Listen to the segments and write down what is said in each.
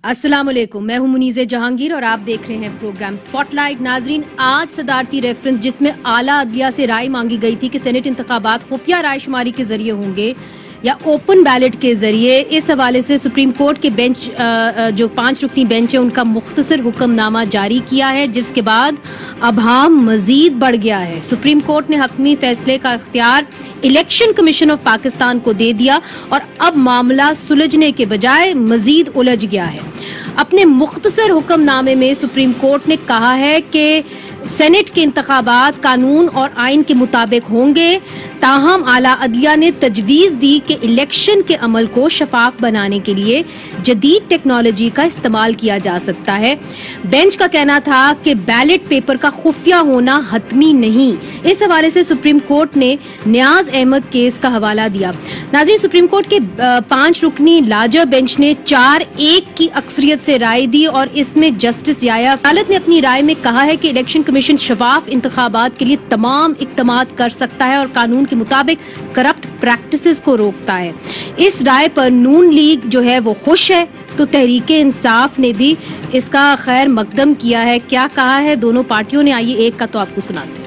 السلام علیکم، میں ہوں منیزہ جہانگیر اور آپ دیکھ رہے ہیں پروگرام سپاٹ لائٹ۔ ناظرین، آج صدارتی ریفرنس جس میں اعلیٰ عدلیہ سے رائے مانگی گئی تھی کہ سینٹ انتخابات خفیہ رائے شماری کے ذریعے ہوں گے یا اوپن بیلٹ کے ذریعے، اس حوالے سے سپریم کورٹ کے بینچ جو 5 رکنی بینچ ہے ان کا مختصر حکم نامہ جاری کیا ہے، جس کے بعد ابہام مزید بڑھ گیا ہے۔ سپریم کورٹ نے حتمی فیصلے کا اختیار الیکشن کمیشن آف پاکستان کو دے دیا اور اب معاملہ سلجھنے کے بجائے مزید الجھ گیا ہے۔ اپنے مختصر حکم نامے میں سپریم کورٹ نے کہا ہے کہ سینٹ کے انتخابات قانون اور آئین کے مطابق ہوں گے، تاہم اعلیٰ عدلیہ نے تجویز دی کہ الیکشن کے عمل کو شفاف بنانے کے لیے جدید ٹیکنالوجی کا استعمال کیا جا سکتا ہے۔ بینچ کا کہنا تھا کہ بیلٹ پیپر کا خفیہ ہونا حتمی نہیں۔ اس حوالے سے سپریم کورٹ نے نیاز احمد کیس کا حوالہ دیا۔ ناظرین، سپریم کورٹ کے 5 رکنی لارجر بینچ نے 4-1 کی اکثریت سے رائے دی اور اس میں جسٹس یحییٰ عدالت نے اپنی رائے میں کہا ہے کہ الیکشن کمیشن شفاف انتخابات کے لیے تمام اقدامات کر سکتا ہے اور قانون کے مطابق کرپٹ پریکٹسز کو روکتا ہے۔ اس رائے پر نون لیگ جو ہے وہ خوش ہے، تو تحریک انصاف نے بھی اس کا خیر مقدم کیا ہے۔ کیا کہا ہے دونوں پارٹیوں نے، آئیے ایک کا تو آپ کو سناتے ہیں۔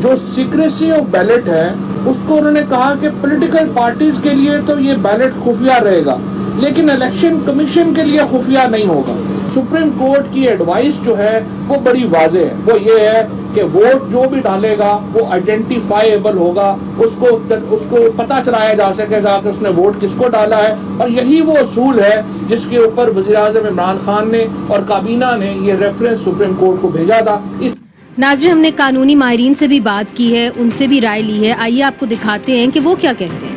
جو سیکریسی آف بیلٹ ہے اس کو انہوں نے کہا کہ پولیٹیکل پارٹیز کے لیے تو یہ بیلٹ خفیہ رہے گا، لیکن الیکشن کمیشن کے لیے خفیہ نہیں ہوگا۔ سپریم کورٹ کی ایڈوائس جو ہے وہ بڑی واضح ہے، وہ یہ ہے کہ ووٹ جو بھی ڈالے گا وہ آئیڈینٹیفائیبل ہوگا، اس کو پتہ چلایا جا سکے گا کہ اس نے ووٹ کس کو ڈالا ہے، اور یہی وہ اصول ہے جس کے اوپر وزیراعظم عمران خان نے اور کابینہ نے یہ ریفرنس سپریم کورٹ کو بھیجا تھا۔ ناظرین، ہم نے قانونی ماہرین سے بھی بات کی ہے، ان سے بھی رائے لی ہے، آئیے آپ کو دکھاتے ہیں کہ وہ کیا کہتے ہیں۔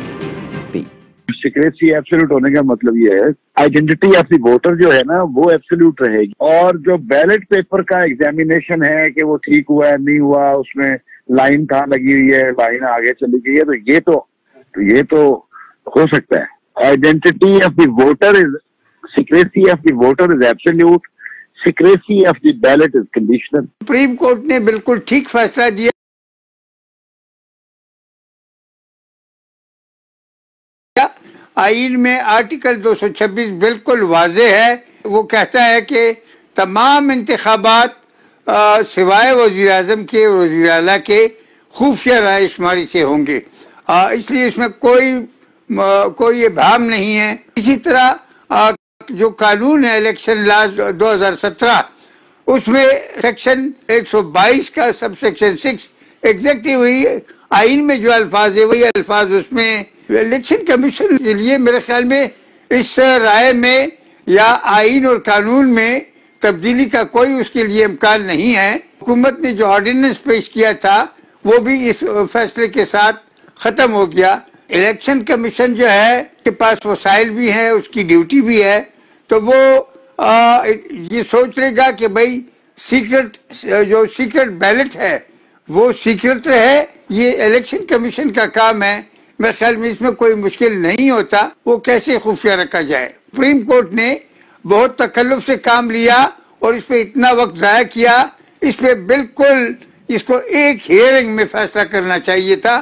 سیکریسی ایبسولوٹ ہونے کا مطلب یہ ہے آئیڈینٹی آف دی ووٹر جو ہے نا وہ ایبسولوٹ رہے گی، اور جو بیلٹ پیپر کا ایگزامینیشن ہے کہ وہ ٹھیک ہوا ہے نہیں ہوا، اس میں لائن کہاں لگی ہوئی ہے، لائن آگے چلی گئی ہے، تو یہ تو ہو سکتا ہے۔ Identity of the voter is secrecy of the voter is absolute, secrecy of the belt is conditional. Supreme court نے بالکل ٹھیک فیصلہ دیا۔ آئین میں آرٹیکل 226 بالکل واضح ہے، وہ کہتا ہے کہ تمام انتخابات سوائے وزیر اعظم کے وزیر اعلیٰ کے خفیہ رائے شماری سے ہوں گے، اس لیے اس میں کوئی ابہام نہیں ہے۔ اسی طرح جو قانون ہے الیکشن لاز 2017 اس میں سیکشن 122 کا سب سیکشن 6 ایگزیکٹلی وہی آئین میں جو الفاظ ہے وہی الفاظ اس میں۔ الیکشن کمیشن کے لیے میرے خیال میں اس رائے میں یا آئین اور قانون میں تبدیلی کا کوئی اس کے لیے امکان نہیں ہے۔ حکومت نے جو آرڈیننس پیش کیا تھا وہ بھی اس فیصلے کے ساتھ ختم ہو گیا۔ الیکشن کمیشن جو ہے اس کے پاس وسائل بھی ہیں، اس کی ڈیوٹی بھی ہے، تو وہ یہ سوچ لے گا کہ بھائی سیکرٹ بیلٹ ہے وہ سیکرٹ رہے، یہ الیکشن کمیشن کا کام ہے۔ میرے خیال میں اس میں کوئی مشکل نہیں ہوتا، وہ کیسے خفیہ رکھا جائے۔ سپریم کورٹ نے بہت تکلف سے کام لیا اور اس پہ اتنا وقت ضائع کیا، اس پہ بالکل اس کو ایک ہیئرنگ میں فیصلہ کرنا چاہیے تھا۔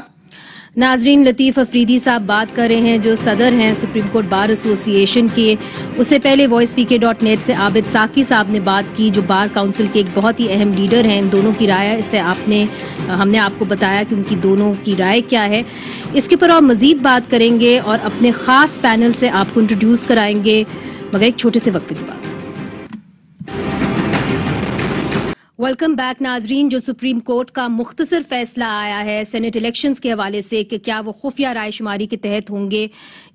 ناظرین، لطیف افریدی صاحب بات کر رہے ہیں جو صدر ہیں سپریم کورٹ بار ایسوسی ایشن کے۔ اس سے پہلے voicepk.net سے عابد ساقی صاحب نے بات کی جو بار کاؤنسل کے ایک بہت ہی اہم لیڈر ہیں۔ ان دونوں کی رائے سے ہم نے آپ کو بتایا کہ ان کی دونوں کی رائے کیا ہے۔ اس کے اوپر اور مزید بات کریں گے اور اپنے خاص پینل سے آپ کو انٹروڈیوس کرائیں گے، مگر ایک چھوٹے سے وقفے کے بعد۔ ویلکم بیک ناظرین، جو سپریم کورٹ کا مختصر فیصلہ آیا ہے سینٹ الیکشنز کے حوالے سے کہ کیا وہ خفیہ رائے شماری کے تحت ہوں گے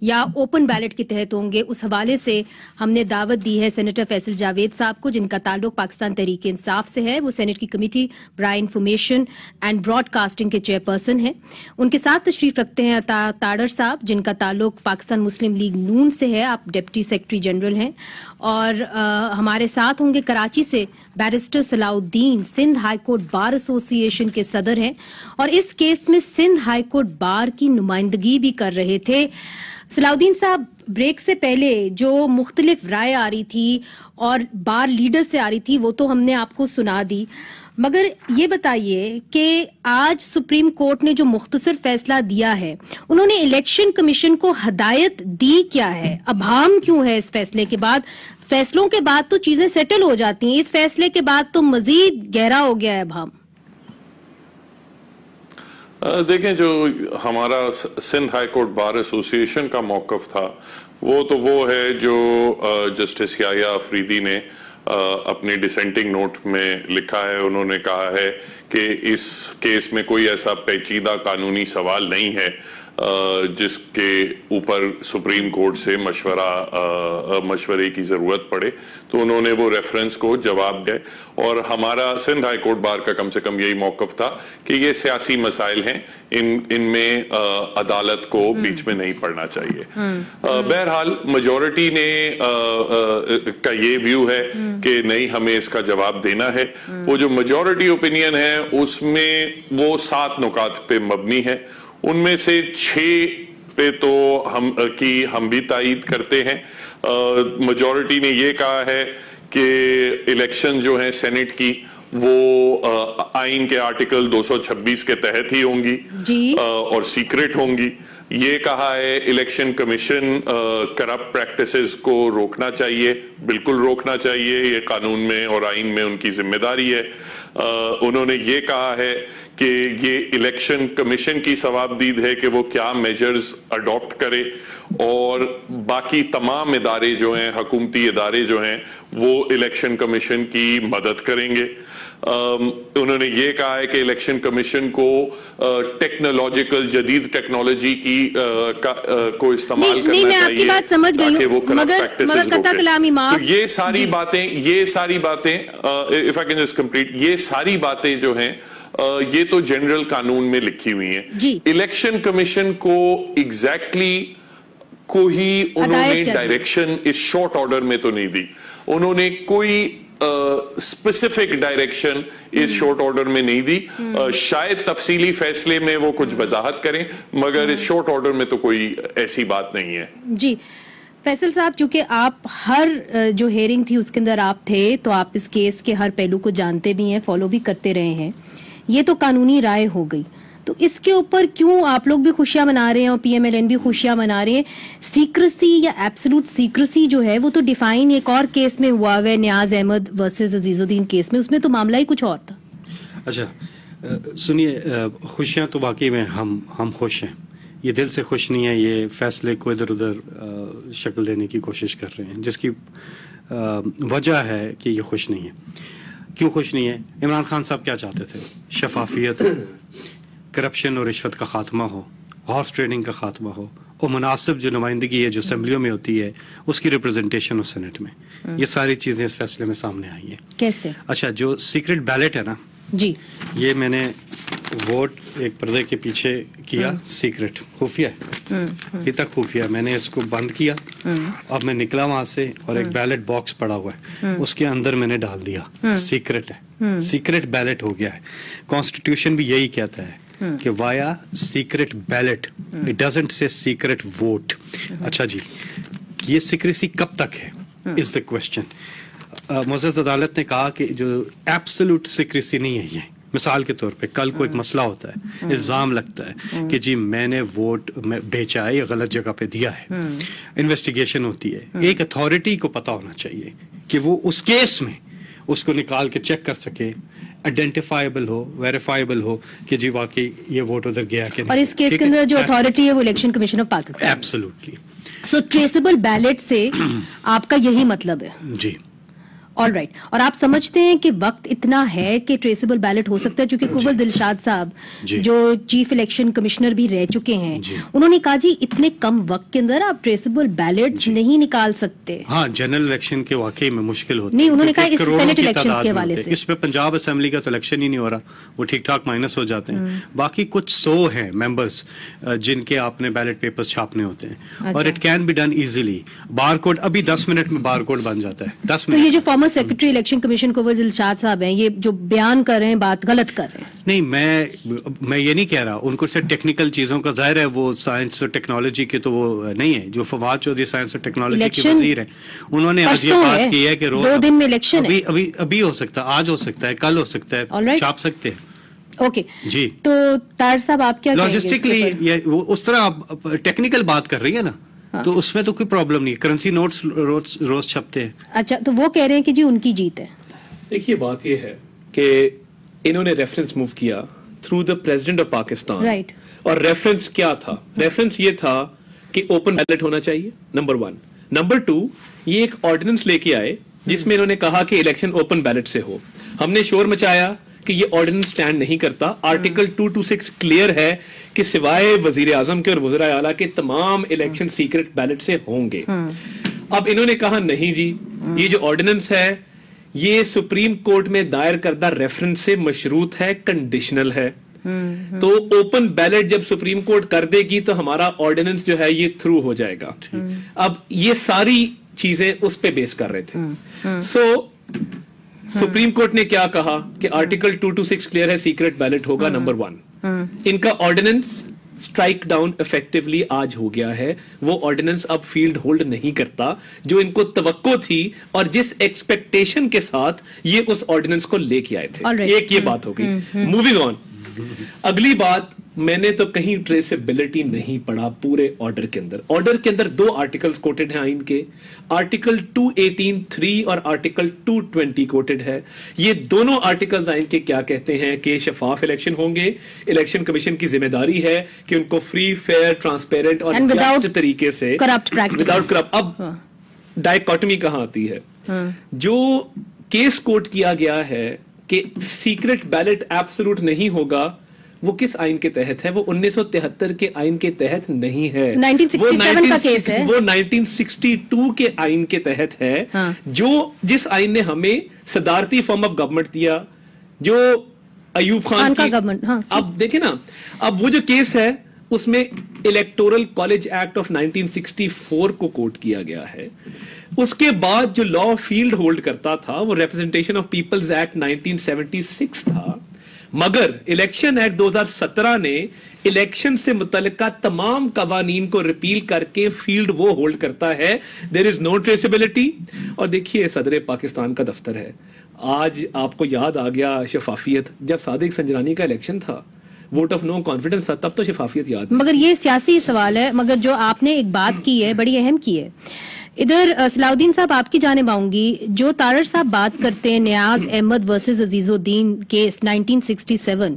یا اوپن بیلٹ کے تحت ہوں گے، اس حوالے سے ہم نے دعوت دی ہے سینیٹر فیصل جاوید صاحب کو، جن کا تعلق پاکستان تحریک انصاف سے ہے۔ وہ سینٹ کی کمیٹی برائے انفارمیشن اینڈ براڈ کاسٹنگ کے چیئرپرسن ہیں۔ ان کے ساتھ تشریف رکھتے ہیں عطا تاڑر صاحب، جن کا تعلق پاکستان مسلم لیگ نون سے ہے، آپ ڈپٹی سیکرٹری جنرل ہیں، اور ہمارے ساتھ ہوں گے کراچی سے بیرسٹر صلاح الدین، سندھ ہائی کورٹ بار ایسوسی ایشن کے صدر ہیں اور اس کیس میں سندھ ہائی کورٹ بار کی نمائندگی بھی کر رہے تھے۔ صلاح الدین صاحب، بریک سے پہلے جو مختلف رائے آ رہی تھی اور بار لیڈر سے آ رہی تھی وہ تو ہم نے آپ کو سنا دی، مگر یہ بتائیے کہ آج سپریم کورٹ نے جو مختصر فیصلہ دیا ہے، انہوں نے الیکشن کمیشن کو ہدایت دی کیا ہے؟ ابہام کیوں ہے اس فیصلے کے بعد؟ فیصلوں کے بعد تو چیزیں سیٹل ہو جاتی ہیں، اس فیصلے کے بعد تو مزید گہرا ہو گیا ہے ابہام. دیکھیں، جو ہمارا سندھ ہائی کورٹ بار ایسوسی ایشن کا موقف تھا وہ ہے جو جسٹس یحییٰ آفریدی نے اپنی ڈسینٹنگ نوٹ میں لکھا ہے. انہوں نے کہا ہے کہ اس کیس میں کوئی ایسا پیچیدہ قانونی سوال نہیں ہے جس کے اوپر سپریم کورٹ سے مشورے کی ضرورت پڑے. تو انہوں نے وہ ریفرنس کو جواب دیا، اور ہمارا سندھ ہائی کورٹ بار کا کم سے کم یہی موقف تھا کہ یہ سیاسی مسائل ہیں، ان میں عدالت کو بیچ میں نہیں پڑنا چاہیے. بہرحال میجورٹی نے کا یہ ویو ہے کہ نہیں، ہمیں اس کا جواب دینا ہے. وہ جو میجورٹی اوپینین ہے اس میں وہ 7 نکات پہ مبنی ہے. ان میں سے 6 پہ تو ہم بھی تائید کرتے ہیں. میجورٹی نے یہ کہا ہے کہ الیکشن جو ہیں سینٹ کی وہ آئین کے آرٹیکل 226 کے تحت ہی ہوں گی اور سیکرٹ ہوں گی. یہ کہا ہے الیکشن کمیشن کرپٹ پریکٹسز کو روکنا چاہیے، بالکل روکنا چاہیے، یہ قانون میں اور آئین میں ان کی ذمہ داری ہے. انہوں نے یہ کہا ہے کہ یہ الیکشن کمیشن کی ثوابدید ہے کہ وہ کیا میجرز اڈاپٹ کرے، اور باقی تمام ادارے جو ہیں، حکومتی ادارے جو ہیں، وہ الیکشن کمیشن کی مدد کریں گے. انہوں نے یہ کہا ہے کہ الیکشن کمیشن کو ٹیکنالوجیکل جدید ٹیکنالوجی کی کو استعمال کرنا چاہیے تاکہ وہ کرپٹ پریکٹسز روکے. تو یہ ساری باتیں if I can just complete، یہ ساری باتیں جو ہیں یہ تو جنرل قانون میں لکھی ہوئی ہیں. الیکشن کمیشن کو ایگزیکٹلی کوئی انہوں نے ڈائریکشن اس شارٹ آرڈر میں تو نہیں دی. انہوں نے کوئی اسپیسیفک ڈائریکشن اس شارٹ آرڈر میں نہیں دی. شاید تفصیلی فیصلے میں وہ کچھ وضاحت کریں، مگر اس شارٹ آرڈر میں تو کوئی ایسی بات نہیں ہے. جی فیصل صاحب، چونکہ آپ ہر جو ہیئرنگ تھی اس کے اندر آپ تھے، تو آپ اس کیس کے ہر پہلو کو جانتے بھی ہیں، فالو بھی کرتے رہے ہیں. یہ تو قانونی رائے ہو گئی، تو اس کے اوپر کیوں آپ لوگ بھی خوشیاں منا رہے ہیں اور پی ایم ایل این بھی خوشیاں منا رہے ہیں؟ سیکریسی یا ایبسلوٹ سیکریسی جو ہے وہ تو ڈیفائن ایک اور کیس میں ہوا ہے، نیاز احمد ورسز عزیز الدین کیس میں، اس میں تو معاملہ ہی کچھ اور تھا. اچھا سنیے، خوشیاں تو واقعی میں ہم خوش ہیں. یہ دل سے خوش نہیں ہے، یہ فیصلے کو ادھر ادھر شکل دینے کی کوشش کر رہے ہیں، جس کی وجہ ہے کہ یہ خوش نہیں ہے. کیوں خوش نہیں ہے؟ عمران خان صاحب کیا چاہتے تھے؟ شفافیت، کرپشن اور رشوت کا خاتمہ ہو، ہارس ٹریڈنگ کا خاتمہ ہو، اور مناسب جو نمائندگی ہے جو اسمبلیوں میں ہوتی ہے اس کی ریپرزنٹیشن اور سینٹ میں. یہ ساری چیزیں اس فیصلے میں سامنے آئی ہیں. کیسے؟ اچھا، جو سیکرٹ بیلٹ ہے نا، جی یہ میں نے ووٹ ایک پردے کے پیچھے کیا، سیکرٹ، خفیہ ہے، ابھی تک خفیہ. میں نے اس کو بند کیا، اب میں نکلا وہاں سے اور ایک بیلٹ باکس پڑا ہوا ہے، اس کے اندر میں نے ڈال دیا. سیکرٹ ہے، سیکرٹ بیلٹ ہو گیا ہے. کانسٹیٹیوشن بھی یہی کہتا ہے کہ وایا سیکرٹ بیلٹ، اٹ ڈزنٹ سے سیکرٹ ووٹ. اچھا جی، یہ سیکریسی کب تک ہے از دا کوشچن. معزز عدالت نے کہا کہ جو ایبسولوٹ سیکریسی نہیں ہے. یہ مثال کے طور پہ کل کو ایک مسئلہ ہوتا ہے، الزام لگتا ہے کہ جی میں نے ووٹ بیچا ہے یا غلط جگہ پہ دیا ہے، انویسٹیگیشن ہوتی ہے. ایک اتھارٹی کو پتا ہونا چاہیے کہ وہ اس کیس میں اس کو نکال کے چیک کر سکے، آئیڈینٹیفائبل ہو، ویریفائبل ہو کہ جی واقعی یہ ووٹ ادھر گیا کہ نہیں. اور اس کیس کے اندر جو اتھارٹی ہے وہ election commission of Pakistan. Absolutely. So traceable ballot سے آپ کا یہی مطلب ہے؟ جی. All right. اور آپ سمجھتے ہیں کہ وقت اتنا ہے کہ ٹریسیبل بیلٹ ہو سکتا ہے؟ چونکہ کنول دلشاد صاحب جو چیف الیکشن کمشنر بھی رہ چکے ہیں، انہوں نے کہا جی اتنے کم وقت کے اندر آپ ٹریسیبل بیلٹ نہیں نکال سکتے. ہاں، جنرل الیکشن کے واقعی میں مشکل ہوتی ہے. نہیں، انہوں نے کہا اس سینٹ الیکشن کے حوالے سے اس پہ پنجاب اسمبلی کا تو الیکشن ہی نہیں ہو رہا، وہ ٹھیک ٹھاک مائنس ہو جاتے ہیں. باقی کچھ 100 ہیں ممبرز جن کے آپ نے بیلٹ پیپرز چھاپنے ہوتے ہیں، اور it can be done easily. Barcode ابھی 10 منٹ میں بار کوڈ بن جاتا ہے. 10 منٹ. تو یہ جو formal former secretary election commission को वो दिलशाद साहब हैं, ये जो बयान कर रहे हैं बात गलत कर रहे हैं? नहीं, मैं ये नहीं कह रहा, उनको से टेक्निकल चीजों का जाहिर है, वो साइंस और टेक्नोलॉजी के तो वो नहीं है। जो फवाद चौधरी साइंस और टेक्नोलॉजी के वजीर हैं, उन्होंने आज ये बात की है कि रोज 2 दिन में इलेक्शन है, अभी हो सकता है, आज हो सकता है, कल हो सकता है, छाप सकते हैं। ओके जी, तो तार साहब आप क्या लॉजिस्टिकली ये उस तरह आप टेक्निकल बात कर रही है ना, तो उसमें तो कोई प्रॉब्लम नहीं, करेंसी नोट्स रोज छपते हैं। अच्छा, तो वो कह रहे हैं कि जी उनकी जीत है। देखिए बात ये है कि इन्होंने रेफरेंस मूव किया through the president of Pakistan, right, और रेफरेंस क्या था? रेफरेंस ये था कि ओपन बैलेट होना चाहिए, नंबर 1। नंबर 2, ये एक ऑर्डिनेंस लेके आए जिसमें इन्होंने कहा कि इलेक्शन ओपन बैलेट से हो। हमने शोर मचाया कि ये ऑर्डिनेंस स्टैंड नहीं करता। आर्टिकल 226 क्लियर है कि सिवाय वजीर आजम के और वज़ीर आला के तमाम इलेक्शन सीक्रेट बैलेट से होंगे। अब इन्होंने कहा नहीं जी, ये जो ऑर्डिनेंस है ये सुप्रीम कोर्ट में दायर करदा रेफरेंस से मशरूत है, कंडीशनल है। तो ओपन बैलेट जब सुप्रीम कोर्ट कर देगी तो हमारा ऑर्डिनेंस जो है ये थ्रू हो जाएगा। अब ये सारी चीजें उस पे बेस कर रहे थे। सुप्रीम कोर्ट ने क्या कहा कि आर्टिकल 226 क्लियर है, सीक्रेट बैलेट होगा, नंबर 1। इनका ऑर्डिनेंस स्ट्राइक डाउन इफेक्टिवली आज हो गया है। वो ऑर्डिनेंस अब फील्ड होल्ड नहीं करता जो इनको तवक्को थी और जिस एक्सपेक्टेशन के साथ ये उस ऑर्डिनेंस को लेके आए थे। एक ये बात हो गई। मूविंग ऑन, अगली बात, मैंने तो कहीं ट्रेसेबिलिटी नहीं पढ़ा पूरे ऑर्डर के अंदर। ऑर्डर के अंदर 2 आर्टिकल्स कोटेड हैं आइन के, आर्टिकल 218(3) और आर्टिकल 220 कोटेड है। ये दोनों आर्टिकल्स आइन के क्या कहते हैं कि शफाफ इलेक्शन होंगे, इलेक्शन कमीशन की जिम्मेदारी है कि उनको फ्री, फेयर, ट्रांसपेरेंट और जस्ट तरीके से, विदाउट करप्ट। अब डायकोटमी कहां आती है? जो केस कोट किया गया है कि सीक्रेट बैलेट एब्सोल्यूट नहीं होगा, वो किस आइन के तहत है? वो 1973 के आइन के तहत नहीं है, 1967 का केस है। वो 1962 के आइन के तहत है। हाँ। जिस आइन ने हमें सदारती फॉर्म ऑफ गवर्नमेंट दिया, जो अयूब खान का गवर्नमेंट। हाँ। अब देखे ना, अब वो जो केस है उसमें इलेक्टोरल कॉलेज एक्ट ऑफ 1964 को कोट किया गया है। उसके बाद जो लॉ फील्ड होल्ड करता था वो रिप्रेजेंटेशन ऑफ पीपल्स एक्ट 1976 था, मगर इलेक्शन एक्ट 2017 ने इलेक्शन से मुतल्लिका तमाम कवानीन को रिपील करके फील्ड वो होल्ड करता है। There is no traceability. और देखिए, सदर पाकिस्तान का दफ्तर है, आज आपको याद आ गया शफाफियत। जब सादिक संजरानी का इलेक्शन था, वोट ऑफ नो कॉन्फिडेंस था, तब तो शफाफियत याद। मगर ये सियासी सवाल है, मगर जो आपने एक बात की है बड़ी अहम की है। इधर सलाउद्दीन साहब आपकी जानिब आऊंगी। जो तारड़ साहब बात करते हैं नियाज अहमद वर्सेस अजीजुद्दीन केस 1967,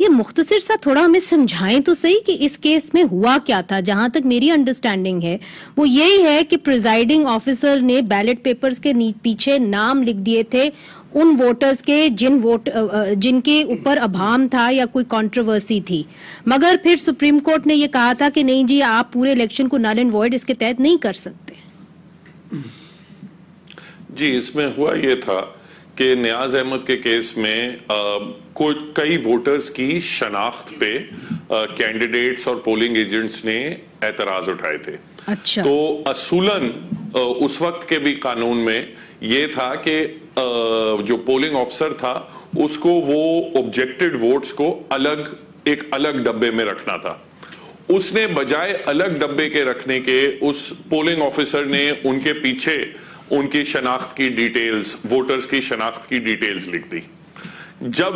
ये मुख्तसर सा थोड़ा हमें समझाएं तो सही कि इस केस में हुआ क्या था। जहां तक मेरी अंडरस्टैंडिंग है वो यही है कि प्रिजाइडिंग ऑफिसर ने बैलेट पेपर्स के पीछे नाम लिख दिए थे उन वोटर्स के जिनके ऊपर अभाम था या कोई कंट्रोवर्सी थी, मगर फिर सुप्रीम कोर्ट ने ये कहा था कि नहीं जी, आप पूरे इलेक्शन को नल एंड वॉइड इसके तहत नहीं कर सकते। जी, इसमें हुआ ये था कि नियाज अहमद के केस में कई वोटर्स की शनाख्त पे कैंडिडेट्स और पोलिंग एजेंट्स ने एतराज उठाए थे। अच्छा। तो असूलन उस वक्त के भी कानून में ये था कि जो पोलिंग ऑफिसर था उसको वो ऑब्जेक्टेड वोट्स को एक अलग डब्बे में रखना था। उसने बजाय अलग डब्बे के रखने के, उस पोलिंग ऑफिसर ने उनके पीछे उनकी शनाख्त की डिटेल्स, वोटर्स की शनाख्त की डिटेल्स लिख दी। जब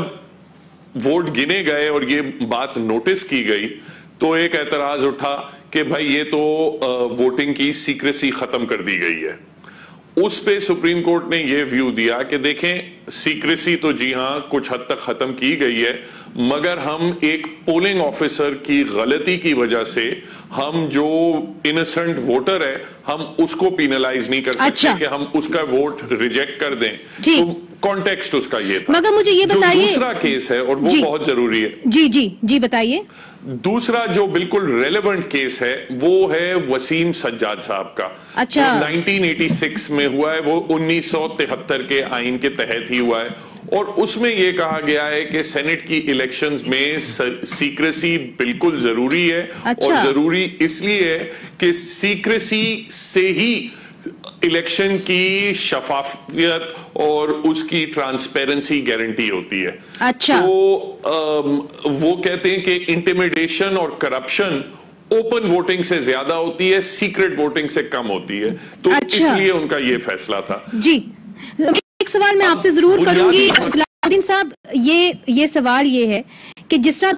वोट गिने गए और ये बात नोटिस की गई तो एक एतराज उठा कि भाई ये तो वोटिंग की सीक्रेसी खत्म कर दी गई है। उस पे सुप्रीम कोर्ट ने ये व्यू दिया कि देखें, सीक्रेसी तो जी हां कुछ हद तक खत्म की गई है, मगर हम एक पोलिंग ऑफिसर की गलती की वजह से हम जो इनोसेंट वोटर है हम उसको पिनलाइज नहीं कर सकते। अच्छा। कि हम उसका वोट रिजेक्ट कर दें। तो कॉन्टेक्स्ट उसका ये था। मगर मुझे ये बताइए, दूसरा केस है और वो बहुत जरूरी है। जी बताइए। दूसरा जो बिल्कुल रेलेवेंट केस है वो है वसीम सज्जाद साहब का। अच्छा। 1986 में हुआ है, वो 1973 के आइन के तहत ही हुआ है और उसमें यह कहा गया है कि सेनेट की इलेक्शंस में सीक्रेसी बिल्कुल जरूरी है। अच्छा। और जरूरी इसलिए है कि सीक्रेसी से ही इलेक्शन की शफाफियत और उसकी ट्रांसपेरेंसी गारंटी होती है। अच्छा। तो वो कहते हैं कि इंटिमिडेशन और करप्शन ओपन वोटिंग से ज्यादा होती है, सीक्रेट वोटिंग से कम होती है, तो अच्छा। इसलिए उनका ये फैसला था। जी, एक सवाल मैं आपसे जरूर करूंगी सलाउद्दीन साहब, ये सवाल ये है कि जिस तरह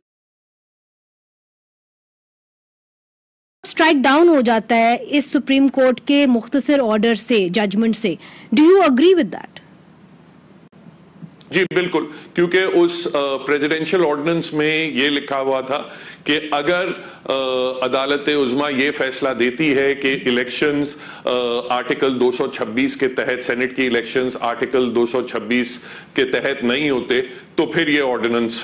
स्ट्राइक डाउन हो जाता है इस सुप्रीम कोर्ट के मुख्तसर ऑर्डर से, जजमेंट से, do you agree with that? जी बिल्कुल, क्योंकि उस प्रेसिडेंशियल ऑर्डिनेंस में ये लिखा हुआ था कि अगर अदालत उज़्मा ये फैसला देती है कि इलेक्शंस आर्टिकल 226 के तहत, सेनेट की इलेक्शंस आर्टिकल 226 के तहत नहीं होते, तो फिर ये ऑर्डिनेंस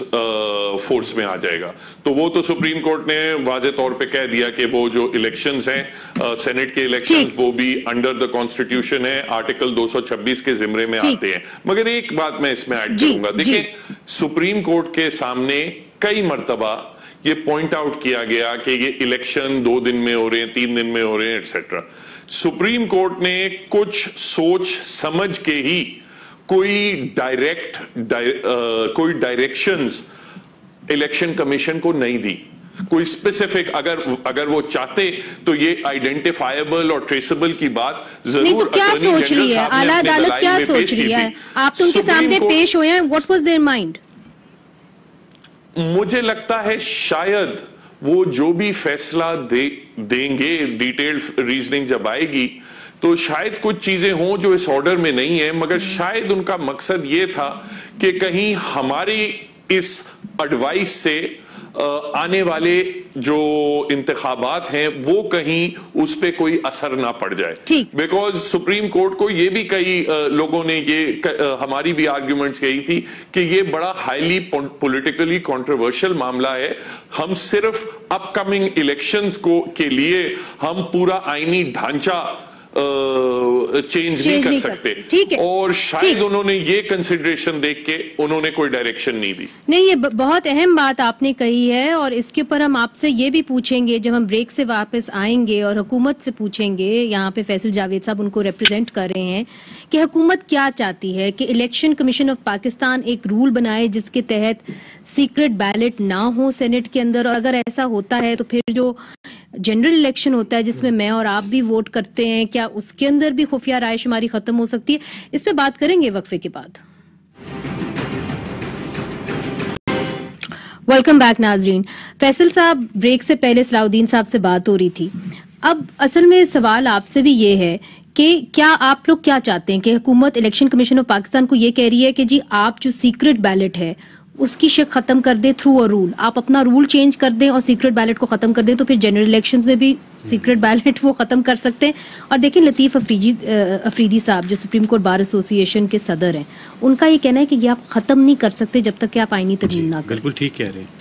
फोर्स में आ जाएगा। तो वो तो सुप्रीम कोर्ट ने वाज़े तौर पे कह दिया कि वो जो इलेक्शंस हैं सेनेट के इलेक्शंस, वो भी अंडर द कॉन्स्टिट्यूशन है, आर्टिकल 226 के जिम्मे में आते हैं। मगर एक बात मैं इसमें ऐड करूंगा, देखिए सुप्रीम कोर्ट के सामने कई मर्तबा ये पॉइंट आउट किया गया कि ये इलेक्शन 2 दिन में हो रहे हैं, 3 दिन में हो रहे हैं, एटसेट्रा। सुप्रीम कोर्ट ने कुछ सोच समझ के ही कोई डायरेक्शंस इलेक्शन कमीशन को नहीं दी, कोई स्पेसिफिक, अगर वो चाहते तो ये आइडेंटिफाइबल और ट्रेसेबल की बात जरूर तो क्या सोच रही है आला अदालत, क्या सोच रही है? आप तो उनके सामने पेश हुए हैं, व्हाट वाज देयर माइंड? मुझे लगता है शायद वो जो भी फैसला देंगे, डिटेल्ड रीजनिंग जब आएगी, तो शायद कुछ चीजें हों जो इस ऑर्डर में नहीं है, मगर शायद उनका मकसद ये था कि कहीं हमारी इस एडवाइस से आने वाले जो इंतखाबात हैं वो कहीं उस पे कोई असर ना पड़ जाए। बिकॉज सुप्रीम कोर्ट को ये भी कई लोगों ने ये हमारी भी आर्ग्यूमेंट्स यही थी कि ये बड़ा हाईली पॉलिटिकली कंट्रोवर्शियल मामला है, हम सिर्फ अपकमिंग इलेक्शंस को के लिए हम पूरा आईनी ढांचा चेंज नहीं कर सकते। ठीक है, और शायद उन्होंने ये कंसिडरेशन देख के उन्होंने कोई डायरेक्शन नहीं दी। नहीं, ये बहुत अहम बात आपने कही है और इसके ऊपर हम आपसे ये भी पूछेंगे जब हम ब्रेक से वापस आएंगे और हुकूमत से पूछेंगे। यहाँ पे फैसल जावेद साहब उनको रिप्रेजेंट कर रहे हैं कि हुकूमत क्या चाहती है कि इलेक्शन कमीशन ऑफ पाकिस्तान एक रूल बनाए जिसके तहत सीक्रेट बैलेट ना हो सेनेट के अंदर, और अगर ऐसा होता है तो फिर जो जनरल इलेक्शन होता है जिसमें मैं और आप भी वोट करते हैं, क्या उसके अंदर भी खुफिया राय शुमारी खत्म हो सकती है? इस पे बात करेंगे वक्फे के बाद। वेलकम बैक नाजरीन। फैसल साहब, ब्रेक से पहले सलाउद्दीन साहब से बात हो रही थी। अब असल में सवाल आपसे भी ये है कि क्या आप लोग क्या चाहते हैं कि हुकूमत इलेक्शन कमीशन ऑफ पाकिस्तान को ये कह रही है कि जी आप जो सीक्रेट बैलेट है उसकी शक खत्म कर दे थ्रू अ रूल, आप अपना रूल चेंज कर दें और सीक्रेट बैलेट को खत्म कर दें, तो फिर जनरल इलेक्शंस में भी सीक्रेट बैलेट वो खत्म कर सकते हैं। और देखिए लतीफ अफरीदी साहब जो सुप्रीम कोर्ट बार एसोसिएशन के सदर हैं, उनका ये कहना है कि ये आप खत्म नहीं कर सकते जब तक कि आप आईनी तब्दील ना करें। बिल्कुल ठीक कह रहे हैं।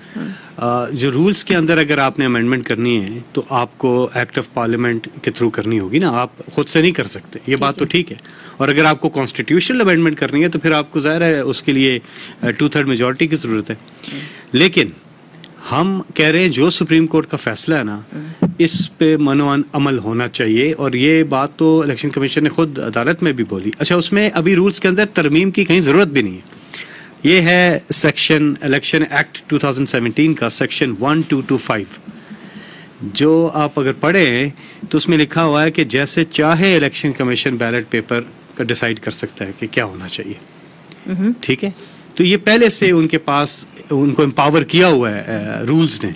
जो रूल्स के अंदर अगर आपने अमेंडमेंट करनी है तो आपको एक्ट ऑफ पार्लियामेंट के थ्रू करनी होगी ना, आप खुद से नहीं कर सकते, ये बात तो ठीक है। और अगर आपको कॉन्स्टिट्यूशनल अमेंडमेंट करनी है तो फिर आपको ज़ाहिर है उसके लिए 2/3 मेजॉरिटी की ज़रूरत है। लेकिन हम कह रहे हैं जो सुप्रीम कोर्ट का फैसला है ना, इस पे मनो अमल होना चाहिए, और ये बात तो इलेक्शन कमीशन ने खुद अदालत में भी बोली। अच्छा, उसमें अभी रूल्स के अंदर तरमीम की कहीं ज़रूरत भी नहीं है। ये है सेक्शन इलेक्शन एक्ट 2017 का सेक्शन 1225, जो आप अगर पढ़ें तो उसमें लिखा हुआ है कि जैसे चाहे इलेक्शन कमीशन बैलेट पेपर का डिसाइड कर सकता है कि क्या होना चाहिए। ठीक है, तो ये पहले से उनके पास, उनको एम्पावर किया हुआ है रूल्स ने,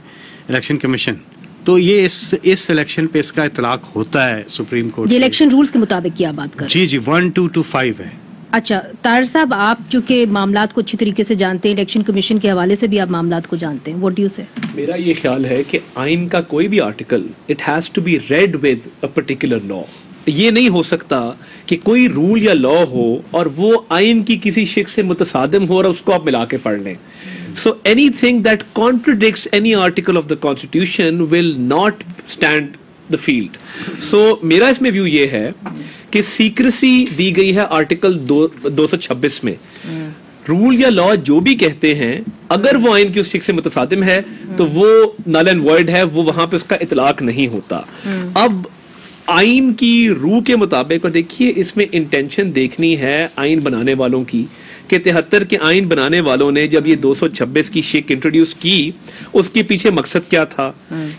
इलेक्शन कमीशन। तो ये इस इलेक्शन पे इसका इतलाक होता है सुप्रीम कोर्ट। ये इलेक्शन रूल्स के मुताबिक क्या बात कर? जी 1225 है। अच्छा ताहिर साहब, आप चूंकि मामलात को अच्छी तरीके से जानते हैं, इलेक्शन कमीशन के हवाले से भी आप मामलात को जानते हैं, व्हाट डू यू से? मेरा ये ख्याल है कि आइन का कोई भी article it has to be read with a particular law. ये नहीं हो सकता कि कोई रूल या लॉ हो और वो आइन की किसी शिक से मुतसादिम हो और उसको आप मिला के पढ़ लें। So anything that contradicts any article of the constitution will not stand the field. So मेरा इसमें व्यू ये है कि सीक्रेसी दी गई है आर्टिकल 226 में। रूल या लॉ जो भी कहते हैं, अगर वो आइन की उस शिक से मुतसादिम है तो वो नल एंड वॉइड है, वो वहां पे उसका इतलाक नहीं होता। अब आइन की रूह के मुताबिक, और देखिए इसमें इंटेंशन देखनी है आइन बनाने वालों की, कि 73 के आइन बनाने वालों ने जब ये 226 की शिक इंट्रोड्यूस की, उसके पीछे मकसद क्या था?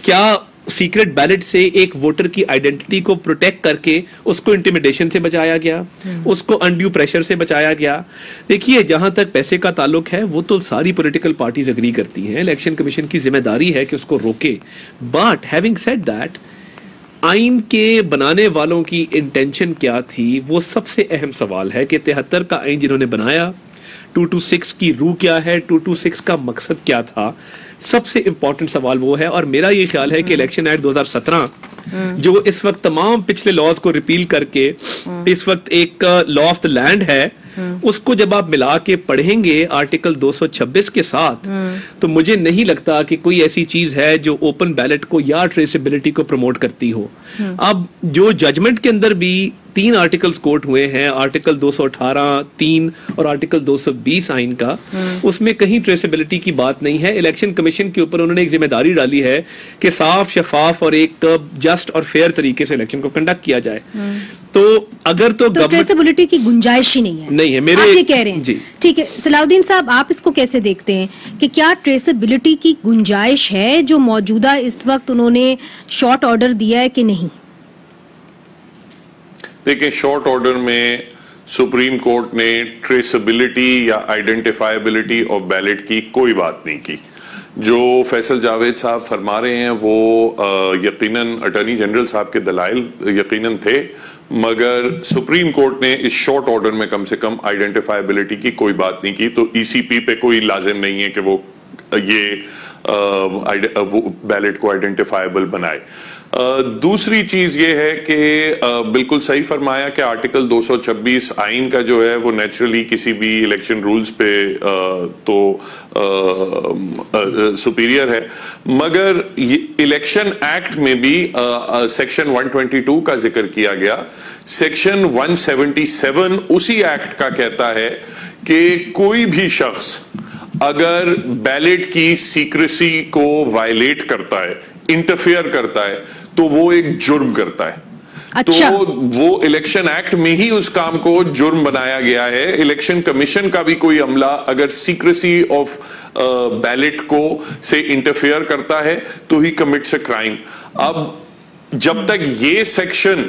क्या सीक्रेट बैलेट से एक वोटर की आइडेंटिटी को प्रोटेक्ट करके उसको इंटिमिडेशन से बचाया गया, उसको अनड्यू प्रेशर से बचाया गया? देखिए, जहां तक पैसे का ताल्लुक है वो तो सारी पॉलिटिकल पार्टीज एग्री करती हैं, इलेक्शन कमीशन की जिम्मेदारी है कि उसको रोके। बट हैविंग सेड दैट, आइन के बनाने वालों की इंटेंशन क्या थी, वो सबसे अहम सवाल है कि 73 का आइन जिन्होंने बनाया, 226 की रूह क्या है, 226 का मकसद क्या था, सबसे इंपॉर्टेंट सवाल वो है। और मेरा ये ख्याल है कि इलेक्शन एक्ट 2017 जो इस वक्त तमाम पिछले लॉज को रिपील करके इस वक्त एक लॉ ऑफ द लैंड है, उसको जब आप मिला के पढ़ेंगे आर्टिकल 226 के साथ, तो मुझे नहीं लगता कि कोई ऐसी चीज है जो ओपन बैलेट को या ट्रेसेबिलिटी को प्रमोट करती हो। अब जो जजमेंट के अंदर भी 3 आर्टिकल्स कोट हुए हैं, आर्टिकल 218, 3 और आर्टिकल 220 आइन का, उसमें कहीं ट्रेसेबिलिटी की बात नहीं है। इलेक्शन कमीशन के ऊपर उन्होंने एक जिम्मेदारी डाली है कि साफ, शफाफ और एक जस्ट और फेयर तरीके से इलेक्शन को कंडक्ट किया जाए। तो अगर तो ट्रेसेबिलिटी की गुंजाइश ही नहीं है मेरे, आप ये कह रहे हैं जी। ठीक है सलाउद्दीन साहब, आप इसको कैसे देखते हैं कि क्या ट्रेसेबिलिटी की गुंजाइश है जो मौजूदा इस वक्त उन्होंने शॉर्ट ऑर्डर दिया है कि नहीं? देखिए, शॉर्ट ऑर्डर में सुप्रीम कोर्ट ने ट्रेसेबिलिटी या आइडेंटिफाइबिलिटी ऑफ बैलेट की कोई बात नहीं की। जो फैसल जावेद साहब फरमा रहे हैं वो यकीनन अटॉर्नी जनरल साहब के दलाइल यकीनन थे, मगर सुप्रीम कोर्ट ने इस शॉर्ट ऑर्डर में कम से कम आइडेंटिफाइबिलिटी की कोई बात नहीं की। तो ईसीपी पे कोई लाजिम नहीं है कि वो ये बैलेट को आइडेंटिफाइबल बनाए। दूसरी चीज ये है कि बिल्कुल सही फरमाया कि आर्टिकल 226 आइन का जो है वो नेचुरली किसी भी इलेक्शन रूल्स पे तो सुपीरियर है, मगर इलेक्शन एक्ट में भी सेक्शन 122 का जिक्र किया गया। सेक्शन 177 उसी एक्ट का कहता है कि कोई भी शख्स अगर बैलेट की सीक्रेसी को वायलेट करता है, इंटरफेयर करता है, तो वो एक जुर्म करता है। अच्छा। तो वो इलेक्शन एक्ट में ही उस काम को जुर्म बनाया गया है। इलेक्शन कमीशन का भी कोई अमला अगर सीक्रेसी ऑफ बैलेट को से इंटरफेयर करता है तो ही कमिट्स अ क्राइम। अब जब तक ये सेक्शन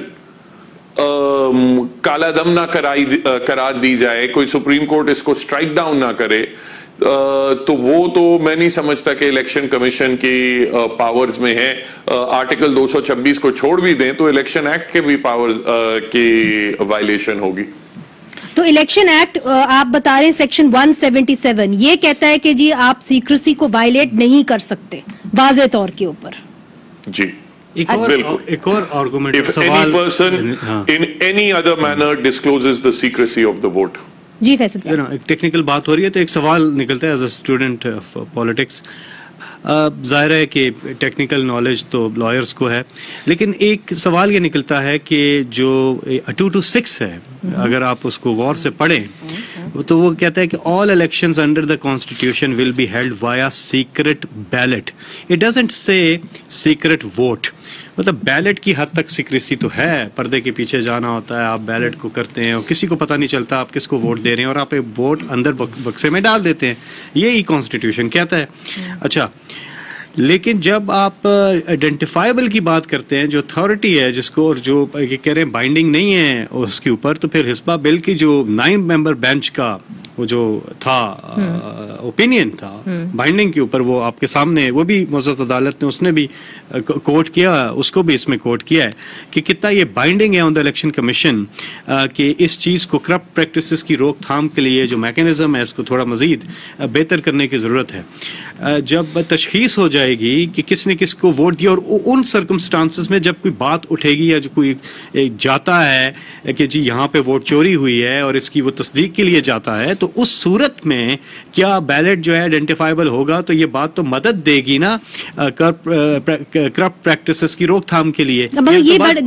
कालादम ना करार दी जाए, कोई सुप्रीम कोर्ट इसको स्ट्राइक डाउन ना करे, तो वो तो मैं नहीं समझता कि इलेक्शन कमीशन की पावर्स में है। आर्टिकल 226 को छोड़ भी दें तो इलेक्शन एक्ट के भी पावर की वायलेशन होगी। तो इलेक्शन एक्ट आप बता रहे हैं सेक्शन 177 ये कहता है कि जी आप सीक्रेसी को वायलेट नहीं कर सकते वाज़े तौर के ऊपर। जी बिल्कुल। एक और argument, if any person in any other manner discloses the secrecy of the vote. जी फैसल साहब, एक टेक्निकल बात हो रही है तो एक सवाल निकलता है as a student of politics. जाहिर है कि टेक्निकल नॉलेज तो लॉयर्स को है, लेकिन एक सवाल ये निकलता है कि जो 226 है, अगर आप उसको गौर से पढ़ें तो वो कहता है कि all elections under the constitution will be held via secret ballot. It doesn't say secret vote. मतलब बैलेट की हद तक सीक्रेसी तो है, पर्दे के पीछे जाना होता है, आप बैलेट को करते हैं और किसी को पता नहीं चलता आप किसको वोट दे रहे हैं और आप एक वोट अंदर बक्से में डाल देते हैं, यही कॉन्स्टिट्यूशन कहता है। अच्छा, लेकिन जब आप आइडेंटिफाइबल की बात करते हैं, जो अथॉरिटी है जिसको, और जो ये कह रहे हैं बाइंडिंग नहीं है उसके ऊपर, तो फिर हिस्बा बिल की जो 9 मेंबर बेंच का वो जो था ओपिनियन था बाइंडिंग के ऊपर, वो आपके सामने, वो भी मुअज़्ज़ज़ अदालत ने उसने भी कोट किया, उसको भी इसमें कोट किया है कि कितना ये बाइंडिंग है ऑन द इलेक्शन कमीशन कि इस चीज़ को करप्ट प्रैक्टिसेस की रोकथाम के लिए जो मैकेनिज्म है उसको थोड़ा मज़ीद बेहतर करने की ज़रूरत है। जब तशख़ीस हो जाएगी कि किसने किसको वोट दिया और उन सर्कमस्टांसेस में जब कोई बात उठेगी या जो कोई जाता है कि जी यहाँ पे वोट चोरी हुई है और इसकी वो तस्दीक के लिए जाता है, तो उस सूरत में क्या बैलेट जो है आइडेंटिफाइबल होगा? तो ये बात तो मदद देगी ना करप्ट प्रैक्टिसेस की रोकथाम के लिए, ये तो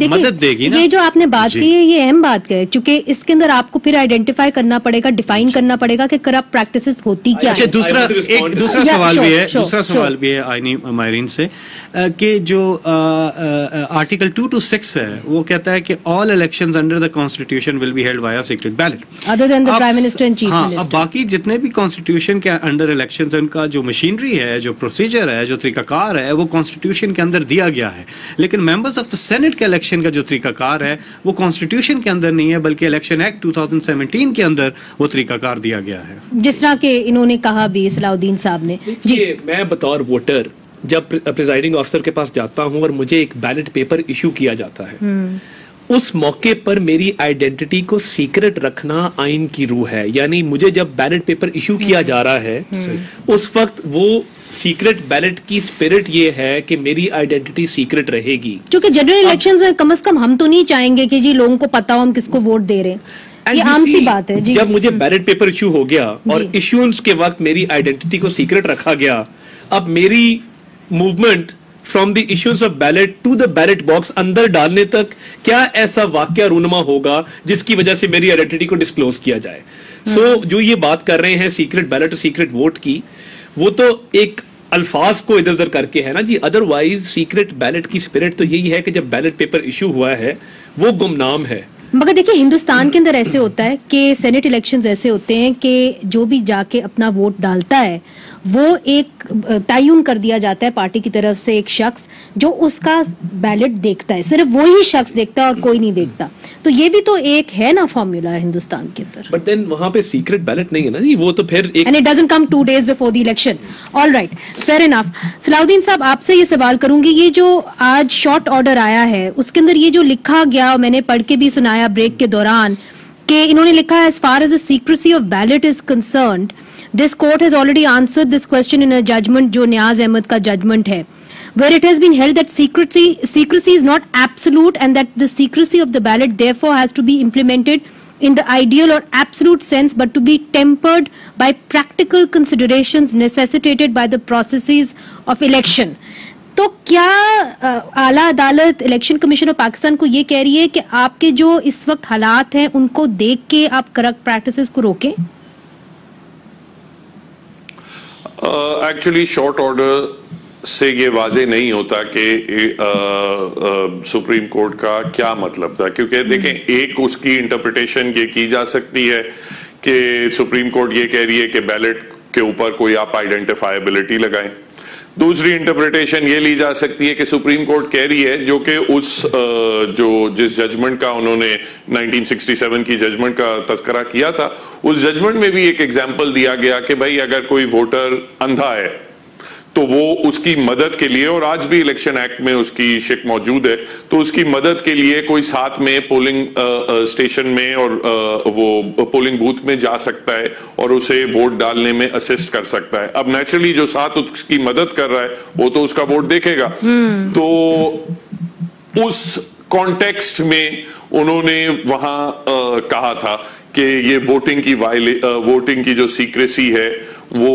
मदद देगी ना। ये जो आपने बात की है ये अहम बात है, क्योंकि इसके अंदर आपको फिर आइडेंटिफाई करना पड़ेगा, डिफाइन करना पड़ेगा कि करप्ट प्रैक्टिसेस होती क्या है। दूसरा सवाल सवाल भी है आईनी माहिरीन से कि जो आर्टिकल 2 to 6 है वो कहता है कि all elections under the constitution will be held via secret ballot other than the prime minister and chief minister. अब बाकी जितने भी कॉन्स्टिट्यूशन के अंडर इलेक्शंस उनका जो मशीनरी है, जो प्रोसीजर है, जो तरीकाकार है, वो कॉन्स्टिट्यूशन के अंदर दिया गया है। लेकिन मेंबर्स ऑफ द सेनेट के इलेक्शन का जो तरीकाकार है वो कॉन्स्टिट्यूशन के अंदर नहीं है, बल्कि इलेक्शन एक्ट 2017 के अंदर वो तरीकाकार दिया गया है, जिस तरह के इन्होंने कहा भी सलाउद्दीन साहब ने। जी, मैं बतौर वोटर जब प्रिजाइडिंग ऑफिसर के पास जाता हूं और मुझे एक बैलेट पेपर इशू किया जाता है, उस मौके पर मेरी आइडेंटिटी को सीक्रेट रखना आइन की रूह है। यानी मुझे जब बैलेट पेपर इशू किया जा रहा है उस वक्त वो सीक्रेट बैलेट की स्पिरिट ये है कि मेरी आइडेंटिटी सीक्रेट रहेगी। क्योंकि जनरल इलेक्शंस में कम से कम हम तो नहीं चाहेंगे कि जी लोगों को पता हो हम किसको वोट दे रहे हैं, ये आम सी बात है जी। जब मुझे बैलेट पेपर इशू हो गया और इश्यूएंस के वक्त मेरी आइडेंटिटी को सीक्रेट रखा गया, अब मेरी movement from the issuance of ballot to the ballot box अंदर डालने तक क्या ऐसा वाकया रूनुमा होगा जिसकी वजह से मेरी आइडेंटिटी को डिस्क्लोज किया जाए। जो ये बात कर रहे हैं सीक्रेट बैलेट और सीक्रेट वोट की, वो तो एक अल्फाज को इधर उधर करके है ना जी। अदरवाइज सीक्रेट बैलेट की स्पिरिट तो यही है कि जब बैलेट पेपर इशू हुआ है वो गुमनाम है। मगर देखिए हिंदुस्तान के अंदर ऐसे होता है कि सेनेट इलेक्शंस ऐसे होते हैं कि जो भी जाके अपना वोट डालता है वो एक तयन कर दिया जाता है पार्टी की तरफ से, एक शख्स जो उसका बैलेट देखता है, सिर्फ वो ही शख्स देखता है और कोई नहीं देखता। तो ये भी तो एक है ना फॉर्मूला है हिंदुस्तान के अंदर। बट देन वहां पे सीक्रेट बैलेट नहीं है ना जी, वो तो फिर एक and it doesn't come 2 days before the election. Alright, fair enough. Salahuddin साहब आपसे ये सवाल करूंगी, ये जो आज शॉर्ट ऑर्डर आया है उसके अंदर ये जो लिखा गया, और मैंने पढ़ के भी सुनाया ब्रेक के दौरान, कि इन्होंने लिखा है as far as the secrecy of ballot is concerned this court has already answered this question in a judgment, जो नियाज अहमद का जजमेंट है, where it has been held that secrecy is not absolute and that the secrecy of the ballot therefore has to be implemented in the ideal or absolute sense, but to be tempered by practical considerations necessitated by the processes of election. तो क्या आला अदालत election commission of Pakistan को ये कह रही है कि आपके जो इस वक्त हालात हैं उनको देख के आप करप्ट प्रैक्टिसेस को रोकें? एक्चुअली शॉर्ट ऑर्डर से ये वाजे नहीं होता कि सुप्रीम कोर्ट का क्या मतलब था, क्योंकि देखें एक उसकी इंटरप्रिटेशन ये की जा सकती है कि सुप्रीम कोर्ट ये कह रही है कि बैलेट के ऊपर कोई आप आइडेंटिफाइबिलिटी लगाएं। दूसरी इंटरप्रिटेशन ये ली जा सकती है कि सुप्रीम कोर्ट कह रही है, जो कि जिस जजमेंट का उन्होंने 1967 की जजमेंट का तस्करा किया था, उस जजमेंट में भी एक एग्जाम्पल दिया गया कि भाई अगर कोई वोटर अंधा है तो वो उसकी मदद के लिए, और आज भी इलेक्शन एक्ट में उसकी शिक मौजूद है, तो उसकी मदद के लिए कोई साथ में पोलिंग स्टेशन में और वो पोलिंग बूथ में जा सकता है और उसे वोट डालने में असिस्ट कर सकता है। अब नेचुरली जो साथ उसकी मदद कर रहा है वो तो उसका वोट देखेगा। तो उस कॉन्टेक्स्ट में उन्होंने वहां कहा था कि ये वोटिंग की जो सीक्रेसी है वो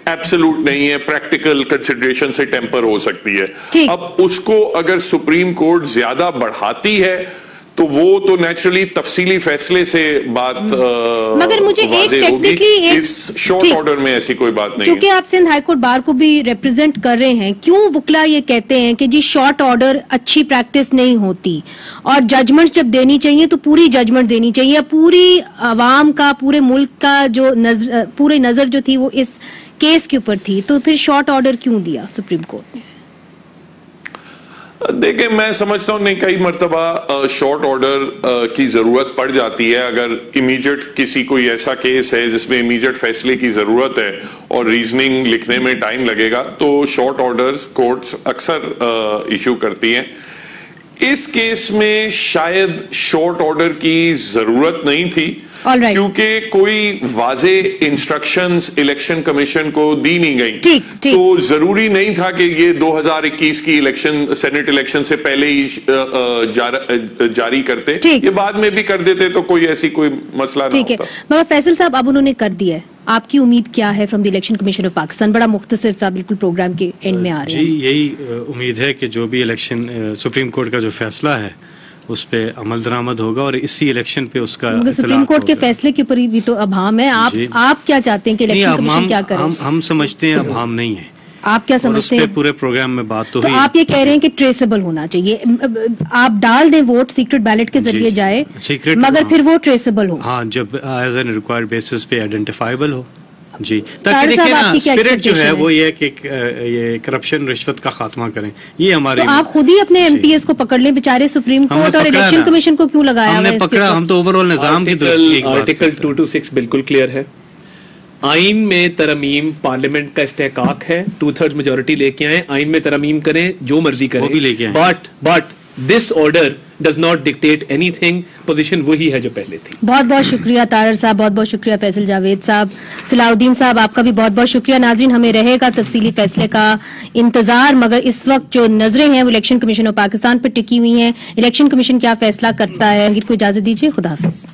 एब्सोल्यूट नहीं है, प्रैक्टिकल कंसिडरेशन से टेम्पर हो सकती है। अब उसको अगर सुप्रीम कोर्ट ज्यादा बढ़ाती है तो वो तो नेचुरली तफसीली फैसले से बात मगर मुझे एक टेक्निकली इस शॉर्ट ऑर्डर में ऐसी कोई बात नहीं है। क्योंकि आप सिंध हाईकोर्ट बार को भी रिप्रेजेंट कर रहे हैं, क्यों वुकला ये कहते हैं कि जी शॉर्ट ऑर्डर अच्छी प्रैक्टिस नहीं होती और जजमेंट जब देनी चाहिए तो पूरी जजमेंट देनी चाहिए, पूरी आवाम का, पूरे मुल्क का जो पूरी नजर जो थी वो इस केस के ऊपर थी, तो फिर शॉर्ट ऑर्डर क्यों दिया सुप्रीम कोर्ट ने? देखिए मैं समझता हूं नहीं, कई मर्तबा शॉर्ट ऑर्डर की जरूरत पड़ जाती है अगर इमीडिएट किसी कोई ऐसा केस है जिसमें इमीडिएट फैसले की जरूरत है और रीजनिंग लिखने में टाइम लगेगा, तो शॉर्ट ऑर्डर्स कोर्ट्स अक्सर इशू करती हैं। इस केस में शायद शॉर्ट ऑर्डर की जरूरत नहीं थी, क्योंकि कोई वाजे इंस्ट्रक्शंस इलेक्शन कमीशन को दी नहीं गई। तो जरूरी नहीं था कि ये 2021 की इलेक्शन, सेनेट इलेक्शन से पहले ही जारी करते, ये बाद में भी कर देते तो कोई ऐसी कोई मसला ना होता। मगर फैसल साहब अब उन्होंने कर दिया है, आपकी उम्मीद क्या है from the election commission of Pakistan? बड़ा मुख्तसर सा बिल्कुल प्रोग्राम के एंड में आ रहे हैं। जी यही उम्मीद है कि जो भी इलेक्शन सुप्रीम कोर्ट का जो फैसला है اس پہ عمل درآمد ہوگا اور اسی الیکشن پہ اس کا مگر سپریم کورٹ کے فیصلے کے اوپر بھی تو ابہام ہے. آپ کیا چاہتے ہیں کہ الیکشن کمیشن کیا کرے؟ ہم سمجھتے ہیں ابہام نہیں ہے. آپ کیا سمجھتے ہیں؟ پورے پروگرام میں بات تو آپ یہ کہہ رہے ہیں کہ ٹریسیبل ہونا چاہیے. آپ ڈال دیں ووٹ سیکرٹ بیلٹ کے ذریعے جائے مگر پھر وہ ٹریسیبل ہو. ہاں جب ایز این ریکوائرڈ بیسس پہ آئیڈینٹیفائبل ہو. جی تاکہ دیکھیں نا اسپرٹ جو ہے وہ یہ ہے کہ یہ کرپشن رشوت کا خاتمہ کریں. یہ ہمارے آپ خود ہی اپنے ایم پی ایس کو پکڑ لیں بیچارے. سپریم کورٹ اور الیکشن کمیشن کو کیوں لگایا ہم نے پکڑا؟ ہم تو اوور آل نظام کی درستی. آرٹیکل 226 بالکل کلیئر ہے. آئین میں ترمیم پارلیمنٹ کا استحقاق ہے. 2/3 میجورٹی لے کے آئیں, آئین میں ترمیم کریں, جو مرضی کریں, وہ بھی لے کے آئیں. But this order does not dictate any thing. Position وہی ہے جو پہلے تھی. بہت بہت شکریہ طاہر صاحب, بہت بہت شکریہ فیصل جاوید صاحب. صلاح الدین صاحب آپ کا بھی بہت بہت شکریہ. ناظرین ہمیں رہے گا تفصیلی فیصلے کا انتظار, مگر اس وقت جو نظریں ہیں وہ الیکشن کمیشن آف پاکستان پر ٹکی ہوئی ہیں. الیکشن کمیشن کیا فیصلہ کرتا ہے؟ کو اجازت دیجیے. خدا حافظ.